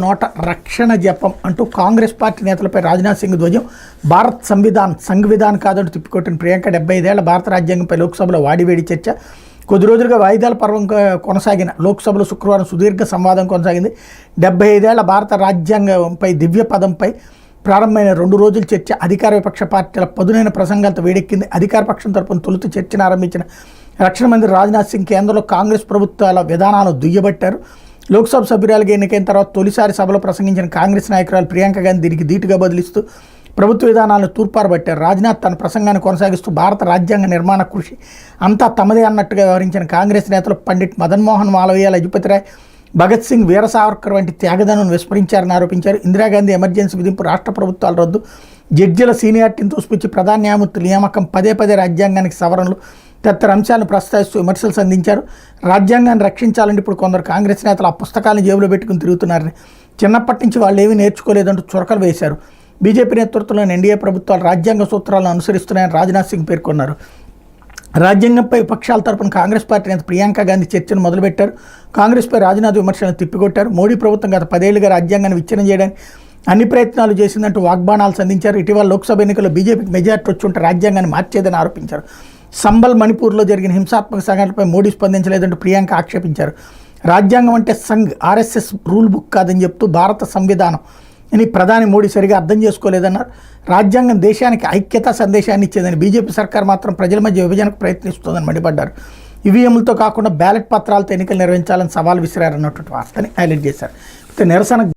నోట రక్షణ జపం అంటూ కాంగ్రెస్ పార్టీ నేతలపై రాజ్నాథ్ సింగ్ ధ్వజం. భారత్ సంవిధాన్ కాదంటూ తిప్పికొట్టిన ప్రియాంక 75 ఏళ్ల భారత రాజ్యాంగంపై లోక్సభలో వాడివేడి చర్చ. కొద్ది రోజులుగా వాయిదాల పర్వం కొనసాగిన లోక్సభలో శుక్రవారం సుదీర్ఘ సంవాదం కొనసాగింది. 75 ఏళ్ల భారత రాజ్యాంగంపై దివ్య పదంపై ప్రారంభమైన 2 రోజుల చర్చ అధికార విపక్ష పార్టీల పదునైన ప్రసంగాలతో వేడెక్కింది. అధికార పక్షం తరపున తొలుత చర్చను ఆరంభించిన రక్షణ మంత్రి రాజ్నాథ్ సింగ్ కేంద్రంలో కాంగ్రెస్ ప్రభుత్వాల విధానాలను దుయ్యబట్టారు. లోక్సభ సభ్యురాలుగా ఎన్నికైన తర్వాత తొలిసారి సభలో ప్రసంగించిన కాంగ్రెస్ నాయకురాలు ప్రియాంక గాంధీ దీనికి ధీటుగా బదిలిస్తూ ప్రభుత్వ విధానాలను తూర్పారబట్టారు. రాజ్నాథ్ తన ప్రసంగాన్ని కొనసాగిస్తూ భారత రాజ్యాంగ నిర్మాణ కృషి అంతా తమదే అన్నట్టుగా వ్యవహరించిన కాంగ్రెస్ నేతలు పండిట్ మదన్మోహన్ మాలవీయ, లజపతిరాయ్, భగత్ సింగ్, వీర సావర్కర్ వంటి త్యాగదనం విస్మరించారని ఆరోపించారు. ఇందిరాగాంధీ ఎమర్జెన్సీ విధింపు, రాష్ట్ర ప్రభుత్వాల రద్దు, జడ్జిల సీనియారిటీని తోసిపుచ్చి ప్రధాన న్యాయమూర్తుల నియామకం, పదే రాజ్యాంగానికి సవరణలు తదితర అంశాలను ప్రస్తావిస్తూ విమర్శలు సంధించారు. రాజ్యాంగాన్ని రక్షించాలంటే ఇప్పుడు కొందరు కాంగ్రెస్ నేతలు ఆ పుస్తకాలను జేబులో పెట్టుకుని తిరుగుతున్నారని, చిన్నప్పటి నుంచి వాళ్ళు ఏమీ నేర్చుకోలేదంటూ చురకలు వేశారు. బీజేపీ నేతృత్వంలోని ఎన్డీఏ ప్రభుత్వాలు రాజ్యాంగ సూత్రాలను అనుసరిస్తున్నాయని రాజ్నాథ్ సింగ్ పేర్కొన్నారు. రాజ్యాంగంపై విపక్షాల తరపున కాంగ్రెస్ పార్టీ నేత ప్రియాంక గాంధీ చర్చను మొదలుపెట్టారు. కాంగ్రెస్పై రాజ్నాథ్ విమర్శలను తిప్పికొట్టారు. మోడీ ప్రభుత్వం గత 10 ఏళ్లుగా రాజ్యాంగాన్ని విచ్ఛిన్నం చేయడానికి అన్ని ప్రయత్నాలు చేసిందంటూ వాగ్బాణాలు సంధించారు. ఇటీవల లోక్సభ ఎన్నికల్లో బీజేపీకి మెజార్టీ వచ్చుంటే రాజ్యాంగాన్ని మార్చేదని ఆరోపించారు. సంబల్, మణిపూర్లో జరిగిన హింసాత్మక సంఘటనలపై మోడీ స్పందించలేదంటూ ప్రియాంక ఆక్షేపించారు. రాజ్యాంగం అంటే సంఘ్, ఆర్ఎస్ఎస్ రూల్ బుక్ కాదని చెప్తూ భారత సంవిధానం అని ప్రధాని మోడీ సరిగా అర్థం చేసుకోలేదన్నారు. రాజ్యాంగం దేశానికి ఐక్యతా సందేశాన్ని ఇచ్చేదని, బీజేపీ సర్కార్ మాత్రం ప్రజల మధ్య విభజనకు ప్రయత్నిస్తోందని మండిపడ్డారు. ఈవీఎంలతో కాకుండా బ్యాలెట్ పత్రాలతో ఎన్నికలు నిర్వహించాలని సవాల్ విసిరారన్నటువంటి వార్తని హైలైట్ చేశారు. నిరసన